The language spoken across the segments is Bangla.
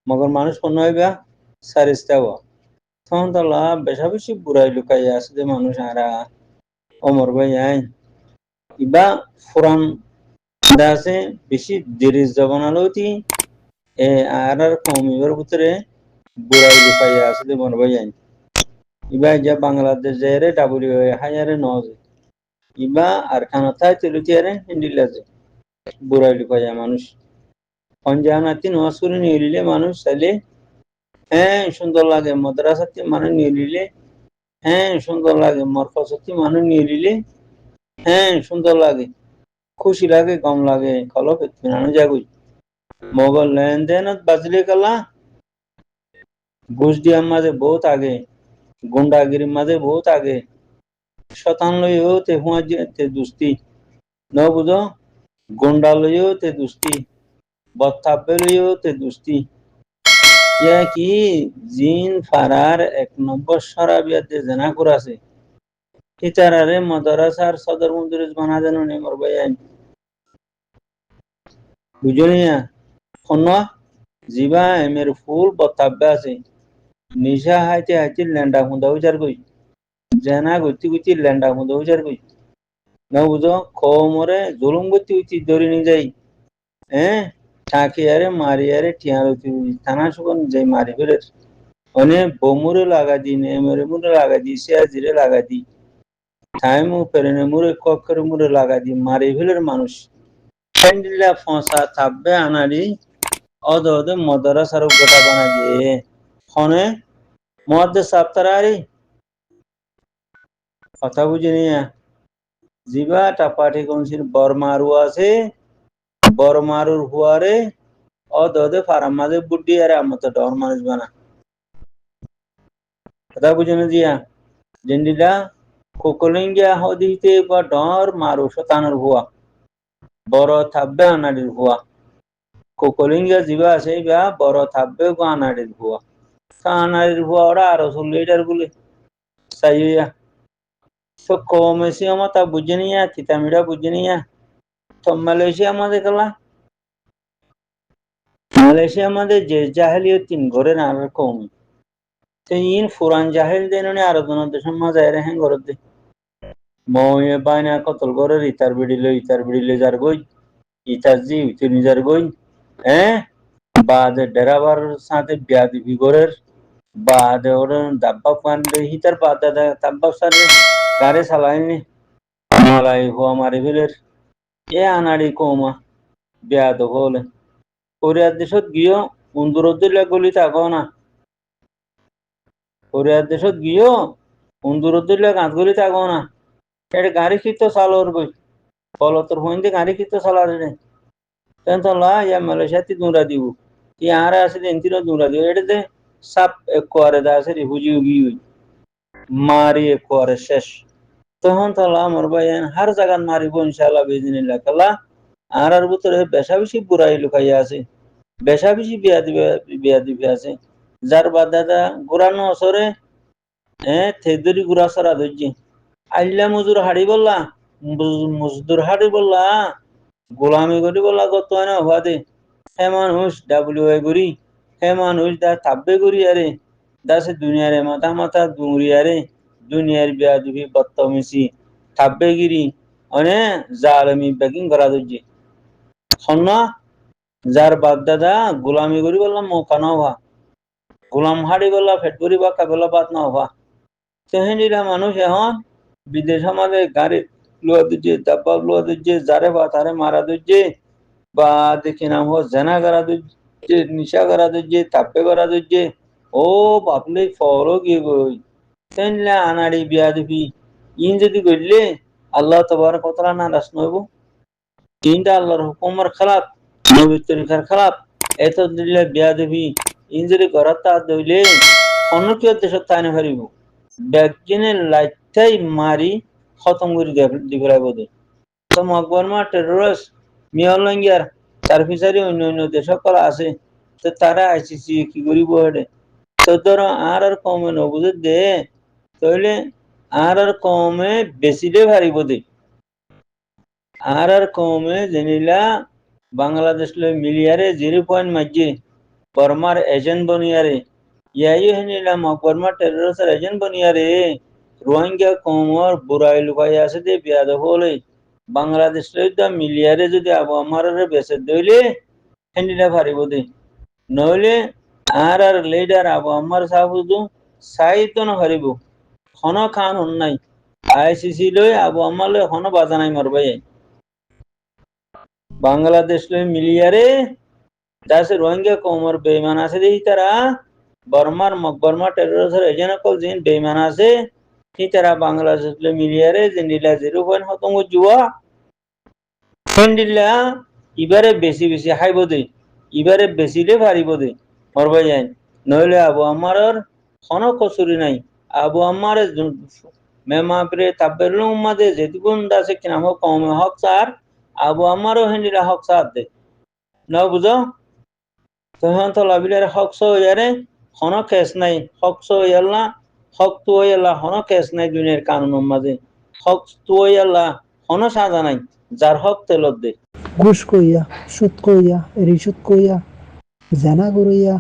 মগর মানুষ পণ্য হইবা সারিস্তাব তখন তালা বেশা বেশি বুড়াই লুকাই আছে যে মানুষ আরা অমর ভাই আইন ইবা ফুরান আছে বেশি দেরি জবানালতি এ আর কমিবার ভিতরে বুড়াই লুকাই আছে যে মর ভাই আইন ইবা যা বাংলাদেশ যাইরে ডাবলি হাজারে নজে ইবা আর খানাথায় তেলুতিয়ারে হিন্দিলাজে বুড়াই লুকাই মানুষ পঞ্জানাতি নওয়াজ করে নিয়ে নিলে মানুষ চাইলে হ্যাঁ সুন্দর লাগে মাদ্রাসাতে মানুষ নিয়ে নিলে হ্যাঁ সুন্দর লাগে মরকজতে মানুষ নিয়ে নিলে হ্যাঁ সুন্দর লাগে খুশি লাগে গম লাগে কলপ ইতমিনানো যাগুই মোগল লেনদেনত বাজলে কালা ঘুষ দিয়ার মাঝে বহুত আগে গুন্ডাগিরির মাঝে বহুত আগে শতান লইও তে হুয়া তে দুস্তি ন বুঝো গুন্ডা লইও তে দুস্তি বত্তাপে লইও তে দুস্তি ইয়া কি জিন ফারার 1 নম্বর সরাবিয়াতে জানা করাছে ইতারারে মাদ্রাসার সদর মুদরিস বানা দেন নেমর ভাই বুঝলিয়া ফোন জিবা এমের ফুল বত্তাবে আছে নিশা হাইতে হাইতে ল্যান্ডা হুন্দা উজার গই জানা গতি গতি ল্যান্ডা হুন্দা উজার গই না বুঝো খমরে জুলুম গতি গতি দরি নি যাই হ্যাঁ ঠাকিয়ারে মারিয়ারে টিয়ারতি থানা সুগন যাই মারি ফেলে অনে বোমুরে লাগা দি নেমরে মুরে লাগা দি সিয়াজিরে লাগা দি টাইমু পেরেনে মুরে কক্করে মুরে লাগা দি মারি ফেলের মানুষ প্যান্ডিলা ফসা থাকবে আনারি অদ অদে মদরাসার গোটা বানা দিয়ে ফোনে মধ্যে সাপ্তারি কথা বুঝে নিয়ে জিবা টাপাটি কোনসির বরমারু আছে বরমারুর হুয়ারে অদ অদে ফারাম মাঝে বুদ্ধি আরে আমার তো ডর মানুষ বানা কথা বুঝে না দিয়া জেন্ডিলা কোকলিঙ্গিয়া হদিতে বা ডর মারু শতানের হুয়া বড় থাকবে আনারির হুয়া কোকলিঙ্গিয়া জিবা আছে বা বড় থাকবে গো আনারির হুয়া আনারির হুয়া ওরা আরো লিডার গুলি সাইয়া তো কমেসি আমার তা বুঝে নিয়া তিতামিরা বুঝে নিয়া তো মালয়েশিয়া আমাদের কলা মালয়েশিয়া আমাদের যে জাহেলিও 3 ঘরের আর কম তো ইন ফুরান জাহেল দেন আরো জন দেশের মাঝে হ্যাঁ ঘর দে ময়ে বাইনা কতল ঘরের ইতার বিড়িলে যার গই ইতার জি উইতে নিজার গই হ্যাঁ বাদে ডেরাবার সাথে বিয়াদি বিগরের বাদে ওর দাব্বা পান্ডে হিতার বাদ দাদা দাব্বা সারে গাড়ি চালাইনি মালাই হুয়া মারি ফেলের এ আনাড়ি কমা বিয়াদ হলে কোরিয়ার দেশত গিয়েও উন্দুরত দিলে গলি থাকো না কোরিয়ার দেশত গিয়েও উন্দুরত দিলে গাঁত গলি থাকো না এটা গাড়ি খিত চালোর গই বলতর হইন্দে গাড়ি খিত চালার রে তেন তো লা ইয়া মালয়েশিয়াতে দুরা দিব ই আরা আছে দেন্তিরো দুরা দিব এটাতে সাপ একোয়ারে দা আছে হুজি উগি মারি একোয়ারে শেষ তখন তো লা আমার ভাই হার জায়গান মারিব ইনশাআল্লাহ বিজনিল্লাহ কালা আর ভিতরে বেশা বেশি বুড়াই লুকাইয়া আছে বেশা বেশি বিয়া দিবে আছে যার বাদ দাদা গুরানো অসরে থেদরি গুড়া সরা ধরছি আইলা মজুর হাড়ি বললা মজদুর হাড়ি বললা গোলামি করি বললা কত না হওয়া দে হে মানুষ ডাব্লিউ করি হে মানুষ দা থাব্বে করি আরে দাসে দুনিয়ারে মাথা মাথা দুমরি আরে দুনিয়ার বিয়া দিবি বত্তমিসি থাব্বে গিরি অনে জালমি বেকিং করা ধরছি সন্না যার বাপ দাদা গোলামি করি বললাম মৌকা না হওয়া গোলাম হাড়ি বললা ফেটবরি বা কাবেলা বাদ না হওয়া সেহেনিরা মানুষ এখন বিদেশ আমাদের গাড়ি লোয়া দিচ্ছে দাব্বা লোয়া দিচ্ছে যারে বা তারে মারা দিচ্ছে বা দেখি নাম হো জেনা করা দিচ্ছে নিশা করা দিচ্ছে তাপ্পে করা দিচ্ছে ও বাপলে ফলো গিয়ে গই সেনলে আনাড়ি বিয়া দিবি ইন যদি করলে আল্লাহ তোমার কতটা নারাজ নইব তিনটা আল্লাহর হুকুমের খেলাপ নবীর তরিকার খেলাপ এত দিলে বিয়া দিবি ইন যদি ঘরত তা দইলে অন্য কেউ দেশত তাইনে পারিব ব্যাগজনে লাইটাই মারি খতম করে দিবে বোধ তো মকবরমা টেরোরিস্ট মিয়ালঙ্গিয়ার তার ফিসারি অন্য অন্য দেশ সকল আছে তো তারা আইসিসি কি করিব হেডে তো ধরো আর কমে নবুঝে দে তাহলে আর কমে বেশিলে পারিব দে আর কমে জেনিলা বাংলাদেশ মিলিয়ারে 0 পয়েন্ট মাঝে বর্মার এজেন্ট বনিয়ারে ইয়াইও হেনিলাম বর্মার টেররিস্টের এজেন্ট বনিয়ারে রোহিঙ্গা কমর বুড়াই লুকাই আছে দে বিয়াদ হলে বাংলাদেশ মিলিয়ারে যদি আবু আমারে বেসে দইলে হেনিলা পারিব দে নইলে আর লিডার আবু আমার সাহুদু সাইতো না পারিব হন কানুন নাই আইসিসি লই আবু আমার লই হন বাজানাই মারবাই বাংলাদেশ লই মিলিয়ারে যাতে রোহিঙ্গা কমর বেইমান আছে দেখি তারা বর্মার টেররিস্টের এজেন্ট কল জিন বেইমান আছে এই তারা বাংলাদেশ লই মিলিয়ারে যে নীলা 0.শতাংশ জুয়া ফেন্ডিলা ইবারে বেশি বেশি হাইব দে ইবারে বেশিলে পারিব দে মরবাই যায় নইলে আবু আমারর কোনো কসুরি নাই আবু আমার মেমা প্রে তাবেরলু উম্মাদে যেদিগুন দাসে কিনা হোক কমে হক সার আবু আমারও হেন্ডিলা হক সার দে না বুঝো তখন তো লাবিলের হক সো ইয়ারে কোনো কেস নাই হক সো ইয়াল্লা হক তো ইয়াল্লা কোনো কেস নাই দুনিয়ার কানুনের মাঝে হক তো ইয়াল্লা কোনো সাজা নাই যার হক তেলত দে ঘুষ কইয়া সুদ কইয়া রিসুদ কইয়া জানা করিয়া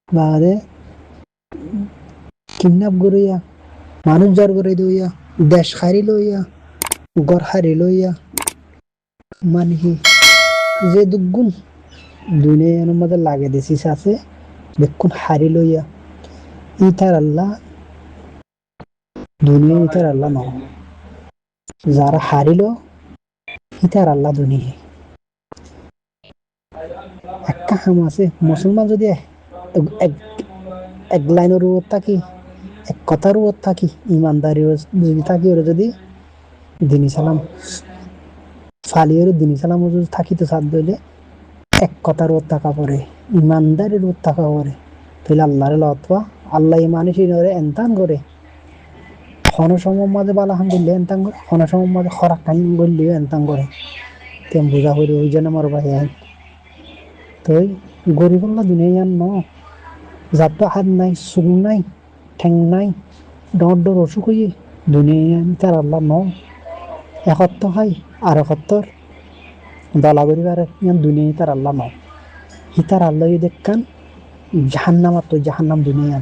বাদে কিডন্যাপ করিয়া মানুষ jar করে দইয়া দেশ হারি লইয়া ঘর হারি লইয়া মানে কি যে দুগুণ দুনিয়ার মধ্যে লাগে দিছিস আছে দেখুন হারি লইয়া ইতার আল্লাহ দুনিয়া ইতার আল্লাহ নয় যারা হারিল ইতার আল্লাহ দুনিয়া একটা হাম আছে মুসলমান যদি এক লাইনের উপর থাকি এক কথার উপর থাকি ইমানদারি যদি থাকি ওরা যদি দিন সালাম ফালিয়ের দিন সালাম যদি থাকি তো সাথ দিলে এক কথার উপর থাকা পরে ইমানদারির উপর থাকা পরে তাহলে আল্লাহরে লতবা আল্লাহ ইমানি সিনরে এনতান করে হনসমর মাঝে বালাহান করলে এনতান করে হনসমর মাঝে খরাক টাইম করলেও এনতান করে তেম বোঝা করি ওই জন্য আমার ভাই তো গরিব আল্লাহ দুনিয়ার ন যার তো হাত নাই চুল নাই ঠেং নাই ডর অসুখ হয়ে দুনিয়া তার আল্লাহ ন একত্র হয় আর একত্তর দলা করিবার ইয়ান দুনিয়া তার আল্লাহ ন হিতার আল্লাহ দেখান জাহান্নাম আর তো জাহান্নাম দুনিয়া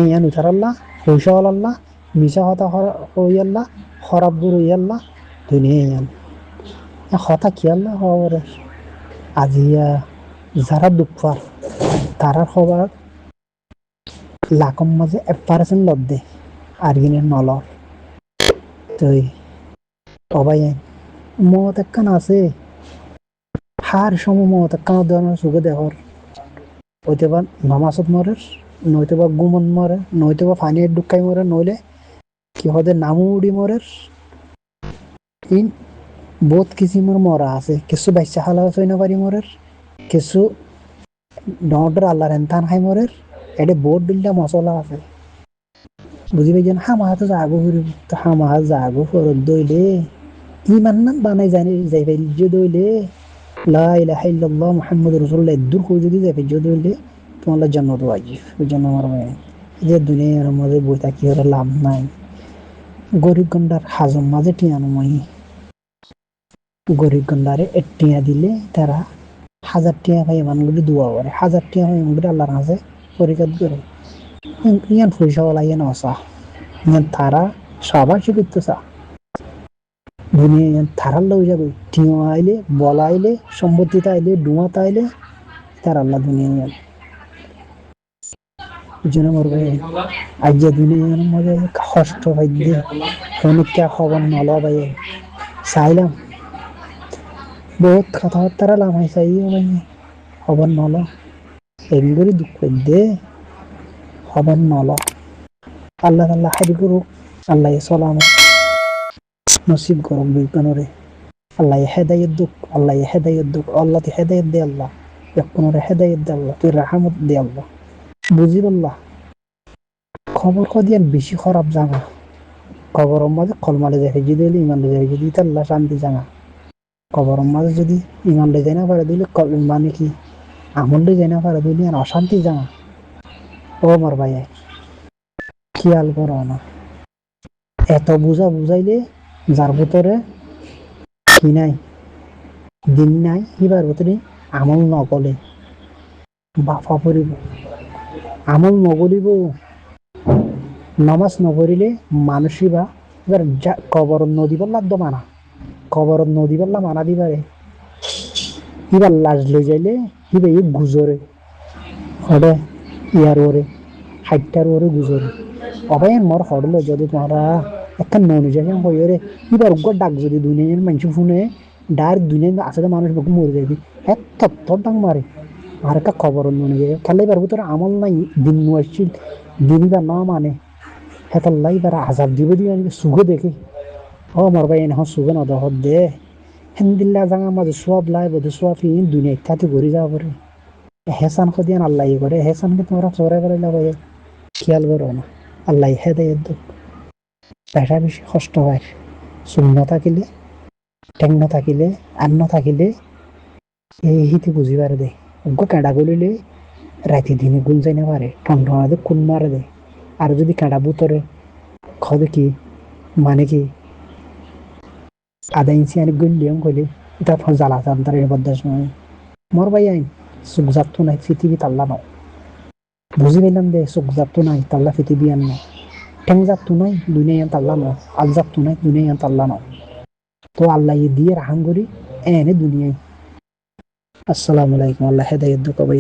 ইয়ান উঠার আল্লাহ পয়সা হল আল্লাহ মিশা হতা হই আল্লাহ খরাব গুরু আল্লাহ দুনিয়া ইয়ান হতা কি আল্লাহ হওয়ার আজিয়া যারা দুঃখ পার তারার খবর লাখম মাঝে 1% লদ দে আর কিনে নলর তুই অবাই মত একখান আছে হার সময় মত একখান ধরনের সুখে দেখর হইতে বা নমাজত মরে নইতে বা গুমন মরে নইতে বা ফানির ডুকাই মরে নইলে কি হতে নামু উড়ি মরে ইন বহুত কিসিমের মরা আছে কিছু বাচ্চা হালা চইনা পারি মরের কিছু ডর আল্লাহর এনতান খাই মরের এটা বহুত বিল্লা মশলা আছে বুঝি পাইছেন হামাহাতে যাগো ফুরিব তো হামাহাত যাগো ফরত দইলে ইমান নাম বানাই জানি যাই ফেলজ দইলে লা ইলাহা ইল্লাল্লাহ মুহাম্মাদুর রাসূলুল্লাহ দূর কই যদি যাই ফেলজ দইলে তোমার জান্নাত ওয়াজিব ওই জন্য আমার যে দুনিয়ার মধ্যে বই থাকি ওর লাভ নাই গরিব গন্ডার হাজম মাঝে টিয়ানো মই গরিব গন্ডারে টিয়া দিলে তারা 1000 টিয়া ভাই এমনগুলি দোয়া করে 1000 টিয়া ভাই এমনগুলি আল্লাহর কাছে পরিকাত করে ইয়ান পয়সা ওলা ইয়ান অসা ইয়ান তারা সবার শিক্ষিত চা দুনিয়া ইয়ান তারার লই যাবে টিয়া আইলে বলা আইলে সম্পত্তিতে আইলে ডুমাতে আইলে তার আল্লাহ দুনিয়া ইয়ান জন্য মরবে আজ যে দুনিয়ার মধ্যে কষ্ট ভাই দিয়ে অনেকটা খবর নলা ভাই চাইলাম বহুত কথাবার্তা লামাই চাইও ভাই খবর নল এগুলি দুঃখ দে খবর নল আল্লাহ আল্লাহ হারি করুক আল্লাহ সালাম নসিব করুক বিজ্ঞানরে আল্লাহ হেদায়ত দুঃখ আল্লাহ হেদায়ত দুঃখ আল্লাহ তুই হেদায়ত দে আল্লাহ একজনের হেদায়ত দে আল্লাহ তুই রাহামত দে আল্লাহ বুঝি আল্লাহ খবর কদিয়ান বেশি খারাপ জানা খবরের মাঝে কলমালে যায় যদি ইমানলে যায় যদি আল্লাহ শান্তি জানা খবরের মাঝে যদি ইমানলে যায় না পারে দিলে মানে কি আমলে যায় না পারে দিলে আর অশান্তি জানা ও আমার ভাই খেয়াল করো না এত বুঝাইলে যার ভিতরে কি নাই দিন নাই এবার ভিতরে আমল নকলে বাফা পড়িব আমল নগরিব নামাজ নপড়িলে মানুষই বা এবার কবর নদী বললাম তো মানা কবর নদী বললাম মানা দিবারে এবার লাশ লই যাইলে হিবে গুজরে হরে ইয়ার ওরে হাইটার ওরে গুজরে অবাই মর হড়লো যদি তোমরা একটা ননি যাই হইরে এবার উগ্র ডাক যদি দুনিয়ার মানুষ শুনে ডার দুনিয়া আসলে মানুষ বুক মরে যাবি এত ডাং মারে আর একটা খবর ননি যায় তাহলে এবার ভিতরে আমল নাই দিন আসছিল দিন বা না মানে হেতাল্লাই এবার আজাব দিব দিয়ে সুখ দেখে ও মর ভাই এনে সুখে না দহ দে হেন্দিল্লা জাঙা মাঝে সব লাই বোধ সব দুনিয়া ইত্যাদি ঘুরে যাওয়া পরে হেসান খদিয়ান আল্লাহ করে হেসানকে তোমরা চোরা করে লাগাই খেয়াল করো না আল্লাহ হেদায়ত দেব বেটা বেশি কষ্ট হয় চুল নাথাকিলে ঠেং নাথাকিলে আন নাথাকিলে এই হিতে বুঝি পারে দে কেঁডা গলিলে রাতে দিনে গুল যাই না পারে ঠনঠনাতে খুন মারে দে আর যদি কেঁডা বুতরে খদে কি মানে কি আধা ইঞ্চি আনি গলিয়াম কইলে এটা জ্বালা চান্তার বদাস নয় মর ভাই আইন সুখ জাত নাই পৃথিবী তাল্লা নয় বুঝি পাইলাম দে সুখ জাত নাই তাল্লা পৃথিবী আন নয় ঠেং জাত নাই দুনিয়া তাল্লা নয় আল জাত নাই দুনিয়া তাল্লা নয় তো আল্লাহ দিয়ে রাহাম করি এনে দুনিয়ায় আসসালামু আলাইকুম আল্লাহ হেদায়ত কবাই